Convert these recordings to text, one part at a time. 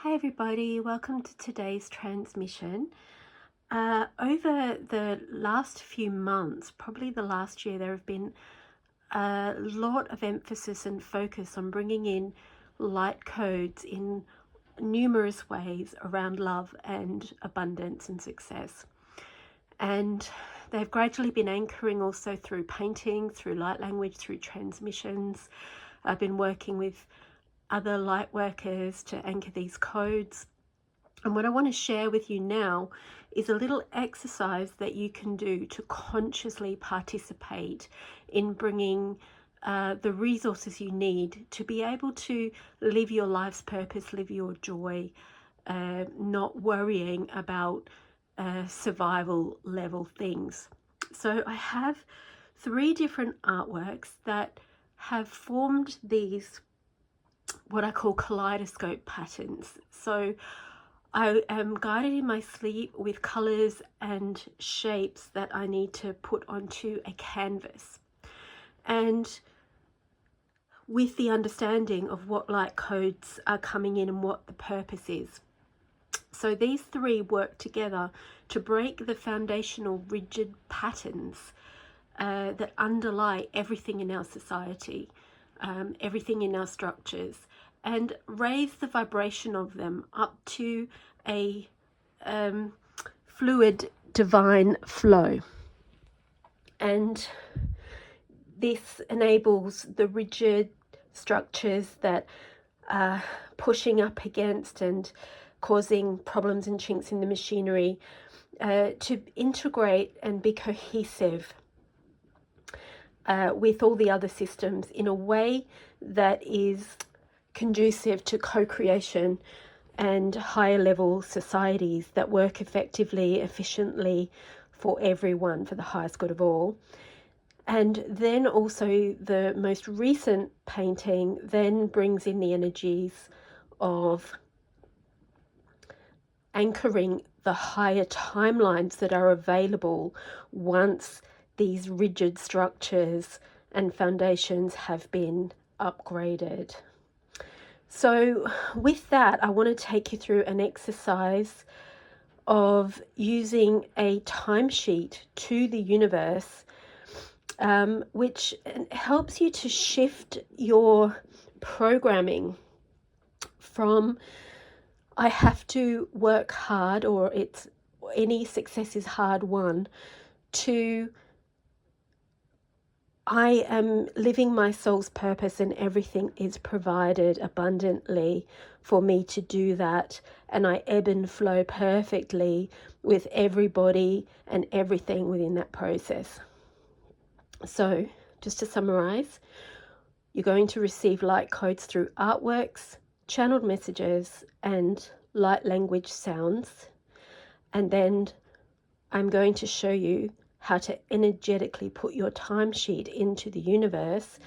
Hi everybody, welcome to today's transmission. Over the last few months, probably the last year, there have been a lot of emphasis and focus on bringing in light codes in numerous ways around love and abundance and success. And they've gradually been anchoring also through painting, through light language, through transmissions. I've been working with other light workers to anchor these codes. And what I want to share with you now is a little exercise that you can do to consciously participate in bringing the resources you need to be able to live your life's purpose, live your joy, not worrying about survival level things. So I have 3 different artworks that have formed these what I call kaleidoscope patterns. So I am guided in my sleep with colors and shapes that I need to put onto a canvas, and with the understanding of what light codes are coming in and what the purpose is. So these 3 work together to break the foundational rigid patterns that underlie everything in our society, everything in our structures, and raise the vibration of them up to a fluid divine flow. And this enables the rigid structures that are pushing up against and causing problems and chinks in the machinery to integrate and be cohesive with all the other systems in a way that is conducive to co-creation and higher level societies that work effectively, efficiently for everyone, for the highest good of all. And then also the most recent painting then brings in the energies of anchoring the higher timelines that are available once these rigid structures and foundations have been upgraded. So with that, I want to take you through an exercise of using a timesheet to the universe, which helps you to shift your programming from I have to work hard, or it's any success is hard won, to I am living my soul's purpose and everything is provided abundantly for me to do that, and I ebb and flow perfectly with everybody and everything within that process. So just to summarize, you're going to receive light codes through artworks, channeled messages, and light language sounds. And then I'm going to show you how to energetically put your timesheet into the universe,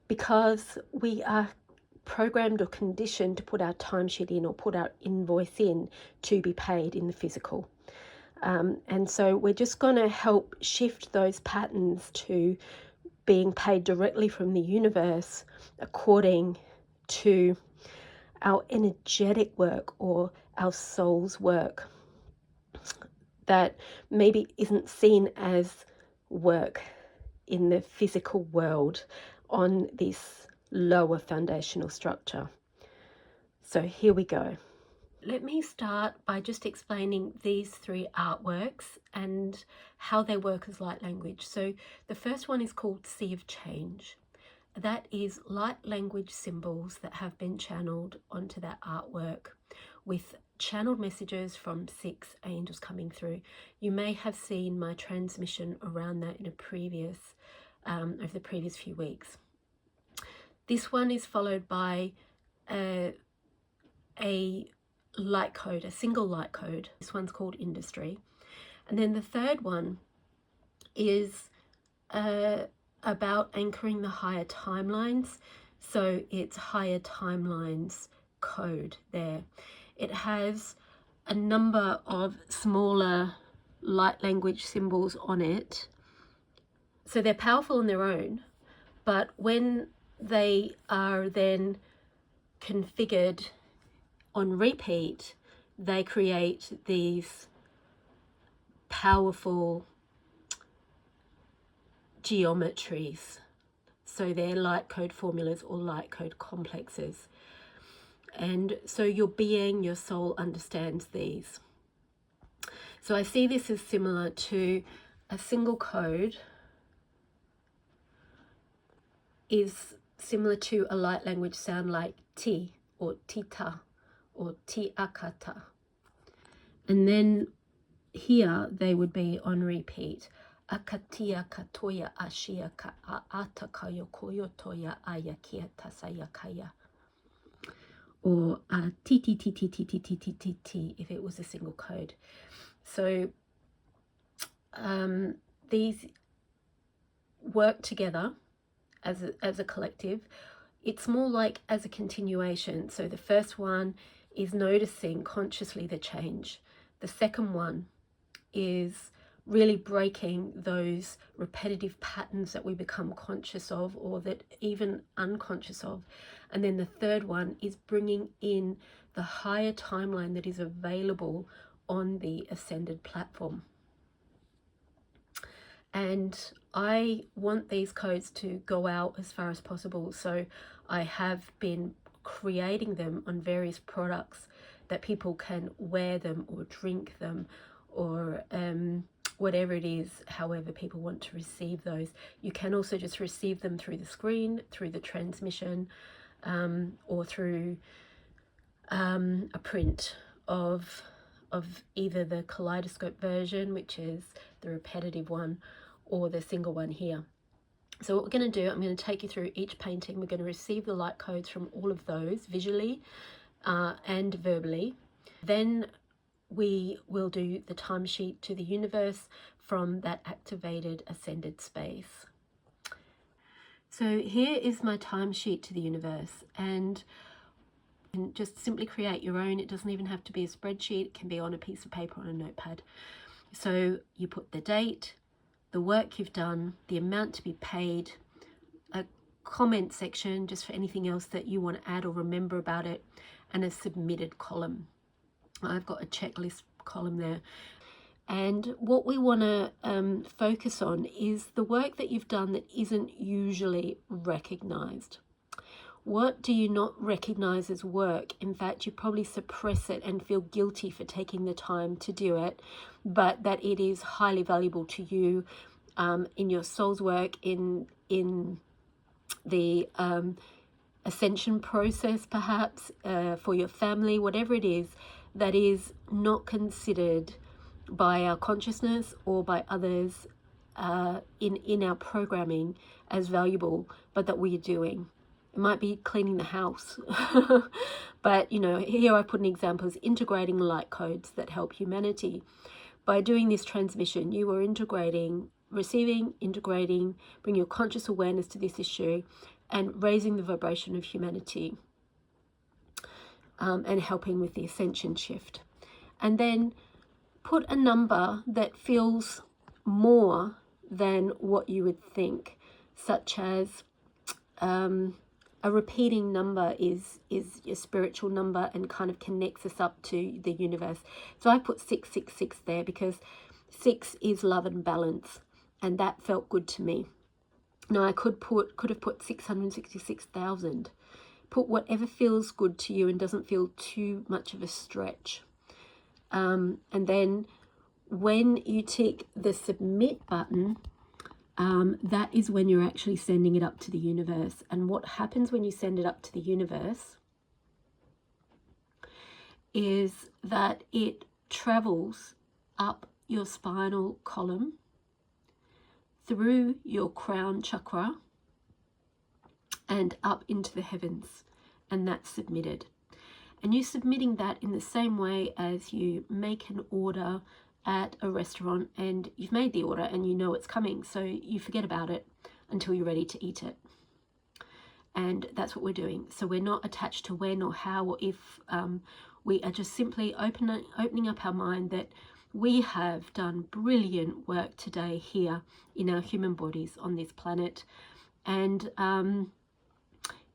because we are programmed or conditioned to put our timesheet in or put our invoice in to be paid in the physical. And so we're just going to help shift those patterns to being paid directly from the universe according to our energetic work or our soul's work that maybe isn't seen as work in the physical world on this lower foundational structure. So here we go. Let me start by just explaining these 3 artworks and how they work as light language. So the first one is called Sea of Change. That is light language symbols that have been channeled onto that artwork with channeled messages from 6 angels coming through. You may have seen my transmission around that in a previous, over the previous few weeks. This one is followed by a light code, a single light code. This one's called Industry. And then the third one is about anchoring the higher timelines. So it's higher timelines code there. It has a number of smaller light language symbols on it. So they're powerful on their own, but when they are then configured on repeat, they create these powerful geometries. So they're light code formulas or light code complexes. And so your being, your soul understands these. So I see this as similar to a single code is similar to a light language sound like ti or tita or tiakata. And then here they would be on repeat. Akatia katoya ashia ka atakayo koyotoya ayakia tasayakaya. Or ti ti ti ti ti ti ti ti ti ti if it was a single code. So these work together as a collective. It's more like as a continuation. So the first one is noticing consciously the change. The second one is really breaking those repetitive patterns that we become conscious of or that even unconscious of. And then the third one is bringing in the higher timeline that is available on the ascended platform. And I want these codes to go out as far as possible. So I have been creating them on various products that people can wear them or drink them or whatever it is, however people want to receive those. You can also just receive them through the screen, through the transmission, or through a print of either the kaleidoscope version, which is the repetitive one, or the single one here. So what we're going to do, I'm going to take you through each painting. We're going to receive the light codes from all of those visually and verbally. Then we will do the timesheet to the universe from that activated ascended space. So here is my timesheet to the universe, and just simply create your own. It doesn't even have to be a spreadsheet. It can be on a piece of paper, on a notepad. So you put the date, the work you've done, the amount to be paid, a comment section just for anything else that you want to add or remember about it, and a submitted column. I've got a checklist column there. And what we want to focus on is the work that you've done that isn't usually recognized. What do you not recognize as work? In fact, you probably suppress it and feel guilty for taking the time to do it, but that it is highly valuable to you in your soul's work, in the ascension process, perhaps for your family, whatever it is that is not considered by our consciousness or by others in our programming as valuable, but that we are doing. It might be cleaning the house, but you know, here I put an example as integrating light codes that help humanity. By doing this transmission, you are integrating, receiving, integrating, bring your conscious awareness to this issue and raising the vibration of humanity and helping with the ascension shift. And then put a number that feels more than what you would think, such as a repeating number is a spiritual number and kind of connects us up to the universe. So I put 666 there because 6 is love and balance, and that felt good to me. Now I could have put 666,000. Put whatever feels good to you and doesn't feel too much of a stretch. And then when you tick the submit button, that is when you're actually sending it up to the universe. And what happens when you send it up to the universe is that it travels up your spinal column, through your crown chakra, and up into the heavens, and that's submitted. And you're submitting that in the same way as you make an order at a restaurant, and you've made the order and you know it's coming, so you forget about it until you're ready to eat it. And that's what we're doing. So we're not attached to when or how or if. We are just simply opening up our mind that we have done brilliant work today here in our human bodies on this planet, and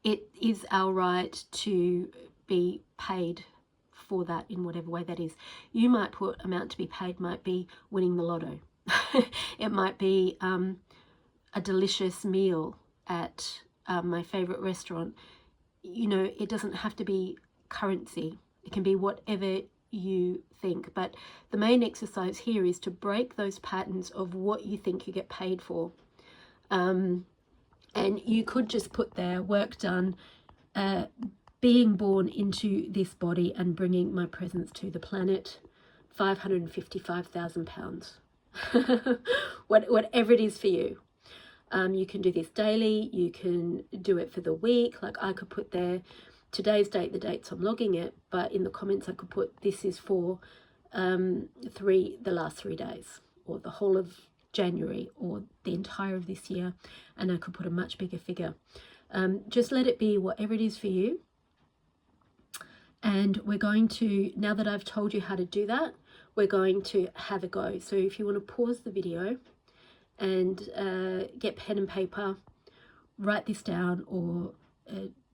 it is our right to be paid for that in whatever way that is. You might put amount to be paid might be winning the lotto. It might be a delicious meal at my favorite restaurant. You know, it doesn't have to be currency. It can be whatever you think. But the main exercise here is to break those patterns of what you think you get paid for. And you could just put there, work done, being born into this body and bringing my presence to the planet, £555,000. Whatever it is for you. You can do this daily, you can do it for the week. Like I could put there today's date, the dates I'm logging it, but in the comments I could put this is for the last 3 days, or the whole of January, or the entire of this year, and I could put a much bigger figure. Just let it be whatever it is for you. And we're going to, now that I've told you how to do that, we're going to have a go. So if you want to pause the video and get pen and paper, write this down, or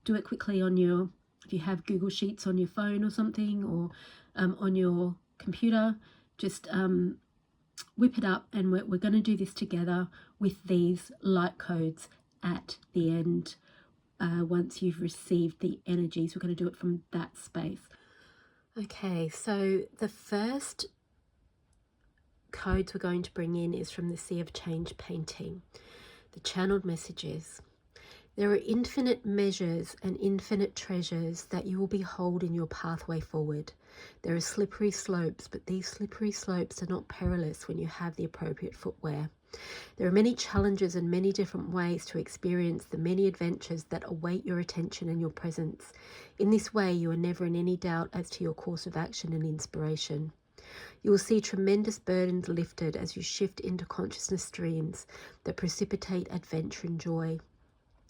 do it quickly on your, if you have Google Sheets on your phone or something, or on your computer, just whip it up, and we're going to do this together with these light codes at the end. Once you've received the energies, we're going to do it from that space. Okay, so the first codes we're going to bring in is from the Sea of Change painting. The channeled messages. There are infinite measures and infinite treasures that you will behold in your pathway forward. There are slippery slopes, but these slippery slopes are not perilous when you have the appropriate footwear. There are many challenges and many different ways to experience the many adventures that await your attention and your presence. In this way, you are never in any doubt as to your course of action and inspiration. You will see tremendous burdens lifted as you shift into consciousness streams that precipitate adventure and joy.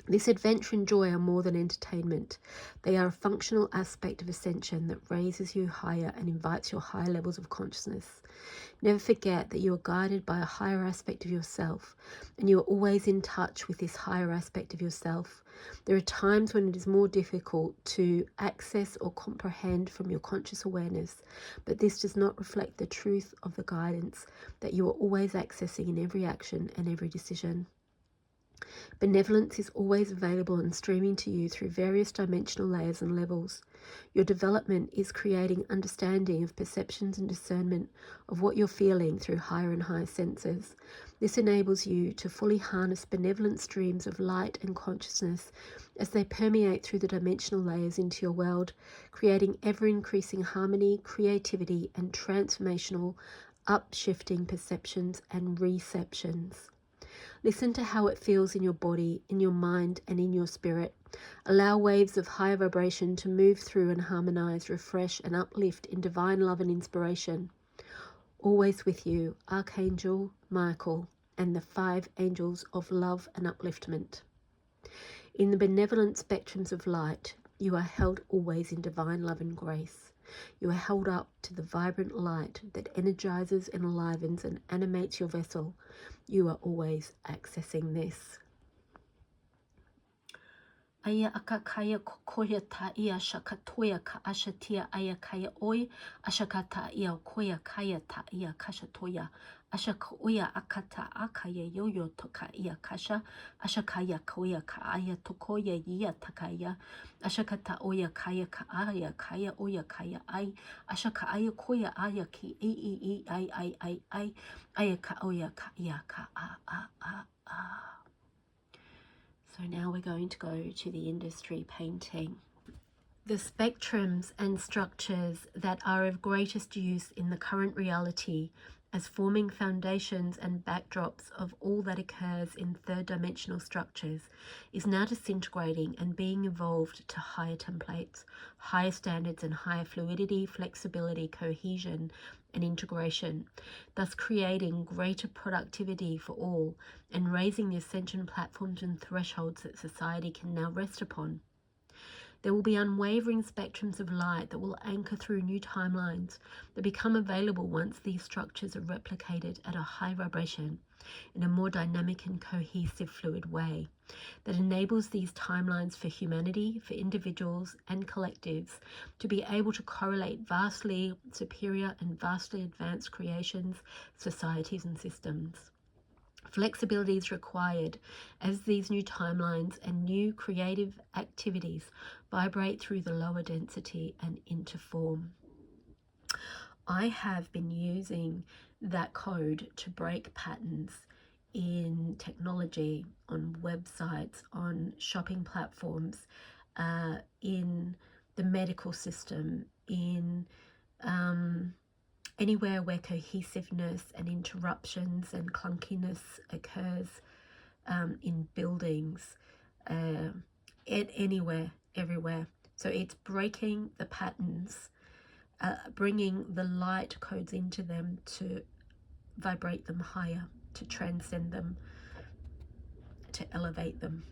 This adventure and joy are more than entertainment. They are a functional aspect of ascension that raises you higher and invites your higher levels of consciousness. Never forget that you are guided by a higher aspect of yourself, and you are always in touch with this higher aspect of yourself. There are times when it is more difficult to access or comprehend from your conscious awareness, but this does not reflect the truth of the guidance that you are always accessing in every action and every decision. Benevolence is always available and streaming to you through various dimensional layers and levels. Your development is creating understanding of perceptions and discernment of what you're feeling through higher and higher senses. This enables you to fully harness benevolent streams of light and consciousness as they permeate through the dimensional layers into your world, creating ever-increasing harmony, creativity, and transformational, upshifting perceptions and receptions. Listen to how it feels in your body, in your mind, and in your spirit. Allow waves of higher vibration to move through and harmonize, refresh, and uplift in divine love and inspiration. Always with you, Archangel Michael and the 5 angels of love and upliftment. In the benevolent spectrums of light, you are held always in divine love and grace. You are held up to the vibrant light that energizes and enlivens and animates your vessel. You are always accessing this. Aya akakaya kokoya ta ia shakatoya ka ashatia aya kaya oi ashakata ia koya kaya ta ia kashatoya ashakoya akata akaya yoyo toka ia kasha ashakaya koya ka aya tokoya ia takaya ashakata oya kaya ka aya kaya oya kaya ai ashaka aya koya aya ki ai aya ka oya ka ia ka a. So now we're going to go to the industry painting. The spectrums and structures that are of greatest use in the current reality as forming foundations and backdrops of all that occurs in third dimensional structures is now disintegrating and being evolved to higher templates, higher standards and higher fluidity, flexibility, cohesion and integration, thus creating greater productivity for all and raising the ascension platforms and thresholds that society can now rest upon. There will be unwavering spectrums of light that will anchor through new timelines that become available once these structures are replicated at a high vibration in a more dynamic and cohesive fluid way that enables these timelines for humanity, for individuals and collectives to be able to correlate vastly superior and vastly advanced creations, societies and systems. Flexibility is required as these new timelines and new creative activities vibrate through the lower density and into form. I have been using that code to break patterns in technology, on websites, on shopping platforms, in the medical system, in anywhere where cohesiveness and interruptions and clunkiness occurs, in buildings, anywhere, everywhere. So it's breaking the patterns, bringing the light codes into them to vibrate them higher, to transcend them, to elevate them.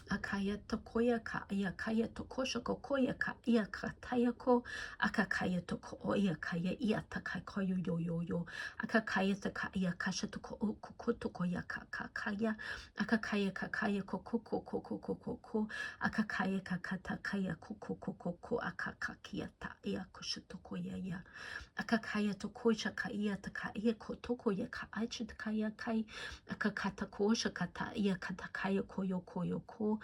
Akaya tokoya ka ia kaya tokosha kokoya ka ia kataya ko akakaya toko oia kaya ia takai koyo yo yo yo akakaya taka ia kasha toko koko tokoya ka kakaya akakaya kakaya koko koko koko koko akakaya kakata kaya koko koko koko akakakia ta ia kosha tokoya ya akakaya tokoisha ka ia taka ia ko tokoya ka aicha takaya kai akakata kosha kata ia katakaya koyo koyo ko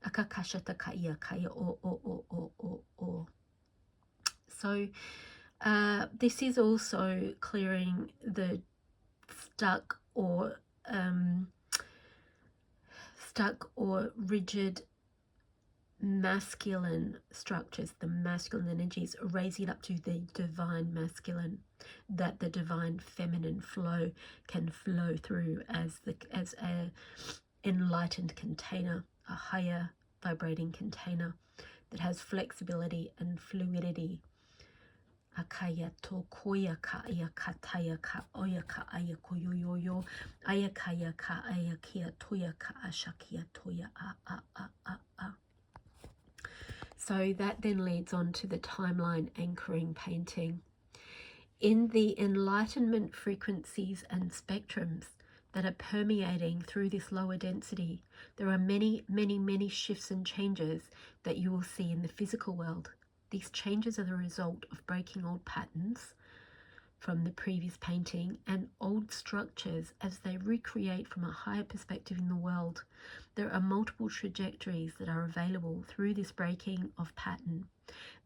akakasha takaya kaya o. So this is also clearing the stuck or rigid masculine structures, the masculine energies, raising up to the divine masculine, that the divine feminine flow can flow through as a enlightened container, a higher vibrating container that has flexibility and fluidity. Akaya to koya ka aya kataya ka oya ka aya koyo yo yo aya kaya ka aya kia toya ka asha kia toya a. So that then leads on to the timeline anchoring painting. In the enlightenment frequencies and spectrums that are permeating through this lower density, there are many, many, many shifts and changes that you will see in the physical world. These changes are the result of breaking old patterns from the previous painting and old structures as they recreate from a higher perspective in the world. There are multiple trajectories that are available through this breaking of pattern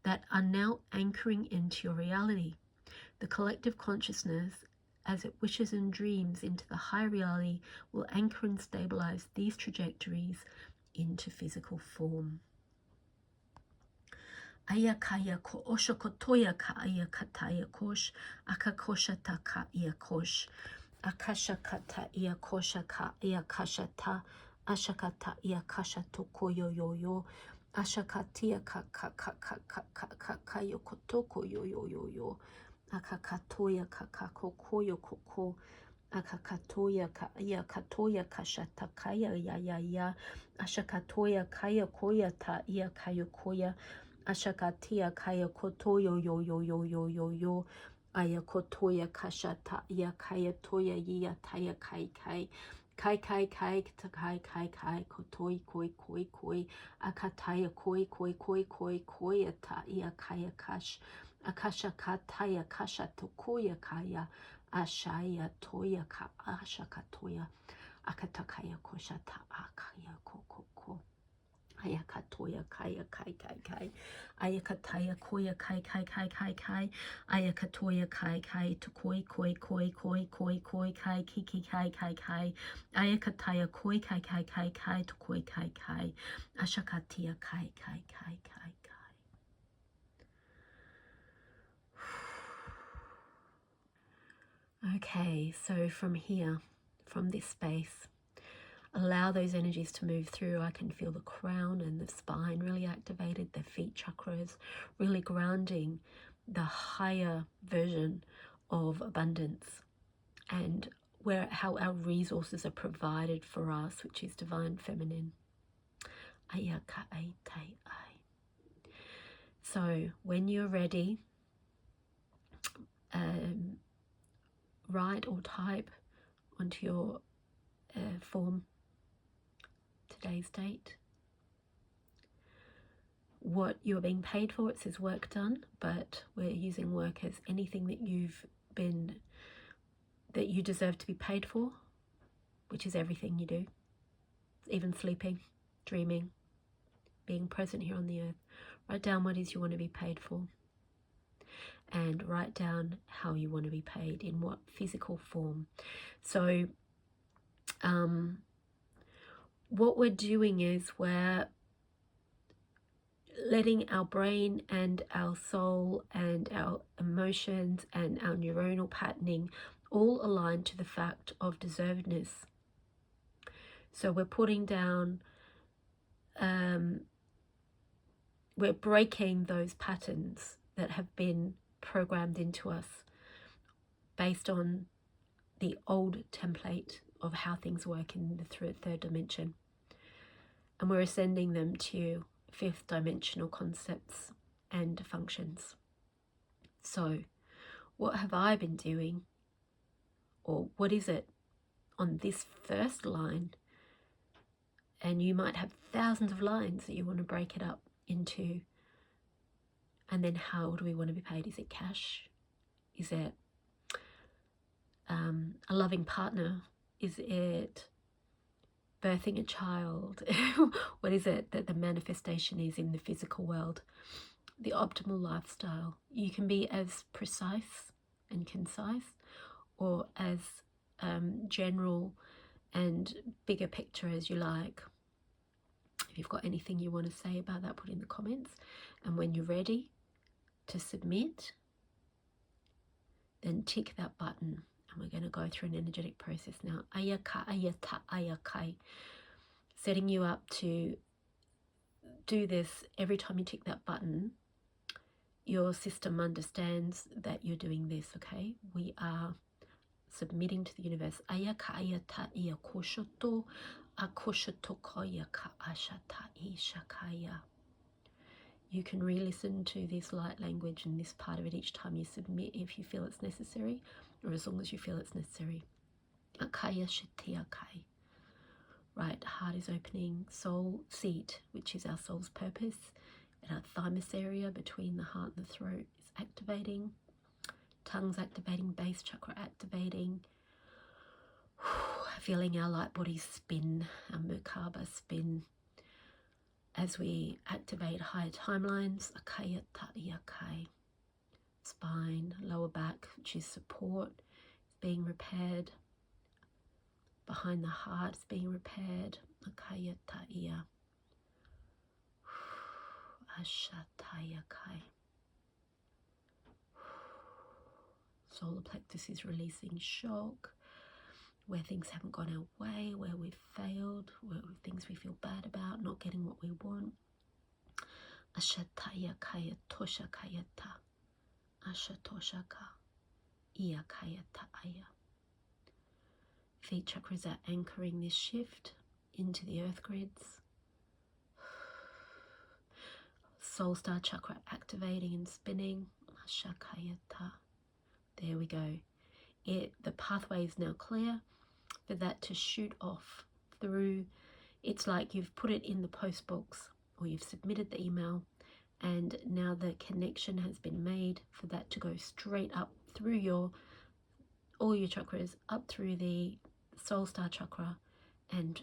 that are now anchoring into your reality. The collective consciousness, as it wishes and dreams into the higher reality, will anchor and stabilize these trajectories into physical form. Aya kaya ko osho kotoya ka aya kataya kosh akakosha ta ka ia kosh akasha kata ia kosha ka ia kasha ta ashakata ia kasha to koyo yo yo ashakatia ka ka ka ka ka ka ka ka yo kotoko yo yo yo yo akakatoya ka ka koyo koko akakatoya ka ia katoya kasha ta kaya ya ya ya ashakatoya kaya koya ta ia kayo koya ashakatia kaya kotoyo yo yo yo yo yo yo aya kotoya kashata ia kaya toya ia taya kai kai kai kai kai kai kai kai kotoi koi koi koi akataya koi koi koi koi koi ata ia kaya kash akasha kataya kasha tokoya kaya ashaya toya ka ashakatoya akatakaya koshata akaya koko ayakatoya kaya kai kai kai ayakataya koya kai kai kai kai kai ayakatoya kai kai to koi koi koi koi koi koi kai kiki kai kai kai ayakataya koi kai kai kai kai to koi kai kai ashakatia kai kai kai kai kai. Okay, so from here, from this space, allow those energies to move through. I can feel the crown and the spine really activated, the feet chakras really grounding the higher version of abundance and how our resources are provided for us, which is divine feminine. Ayaka ai tai ai. So when you're ready, write or type onto your form today's date what you're being paid for. It says work done, but we're using work as anything that you deserve to be paid for, which is everything you do, even sleeping, dreaming, being present here on the earth. Write down what it is you want to be paid for, and write down how you want to be paid, in what physical form. So what we're doing is we're letting our brain and our soul and our emotions and our neuronal patterning all align to the fact of deservedness. So we're putting down, we're breaking those patterns that have been programmed into us based on the old template of how things work in the third dimension. And we're ascending them to fifth dimensional concepts and functions. So what have I been doing, or what is it on this first line? And you might have thousands of lines that you want to break it up into. And then how do we want to be paid? Is it cash? Is it a loving partner? Is it birthing a child? What is it that the manifestation is in the physical world? The optimal lifestyle. You can be as precise and concise, or as general and bigger picture as you like. If you've got anything you want to say about that, put in the comments. And when you're ready to submit, then tick that button. And we're going to go through an energetic process now. Ayaka, ayata, ayakai. Setting you up to do this every time you tick that button. Your system understands that you're doing this, okay? We are submitting to the universe. Ayaka, ayata, iyakoshoto, akoshoto koyaka, ashata, ishakaya. You can re-listen to this light language and this part of it each time you submit if you feel it's necessary, or as long as you feel it's necessary. Akaya shitiakai. Right, heart is opening, soul seat, which is our soul's purpose, and our thymus area between the heart and the throat is activating. Tongue's activating, base chakra activating. Feeling our light body spin, our Merkaba spin, as we activate higher timelines. Akaya ta'iyakai. Spine, lower back, which is support, is being repaired. Behind the heart is being repaired. Akaya ta'iya. Ashatayakai. Solar plexus is releasing shock, where things haven't gone our way, where we've failed, where things we feel bad about, not getting what we want. Ashatayakaya toshakayata. Ashatoshaka. Iyakayata aya. Feet chakras are anchoring this shift into the earth grids. Soul star chakra activating and spinning. Ashakayata. There we go. The pathway is now clear for that to shoot off through. It's like you've put it in the post box, or you've submitted the email, and now the connection has been made for that to go straight up through all your chakras, up through the soul star chakra, and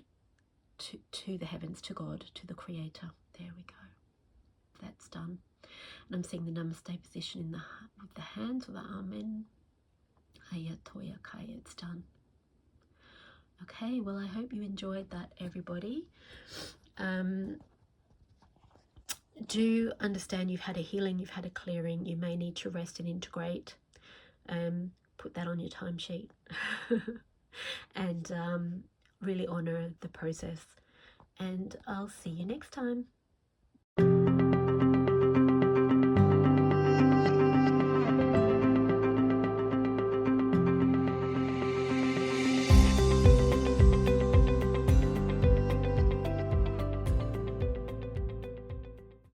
to the heavens, to God, to the Creator. There we go. That's done. And I'm seeing the namaste position with the hands, or the amen. Ayatoya kaya, it's done. Okay, well, I hope you enjoyed that, everybody. Do understand you've had a healing, you've had a clearing. You may need to rest and integrate. Put that on your timesheet. And really honor the process. And I'll see you next time.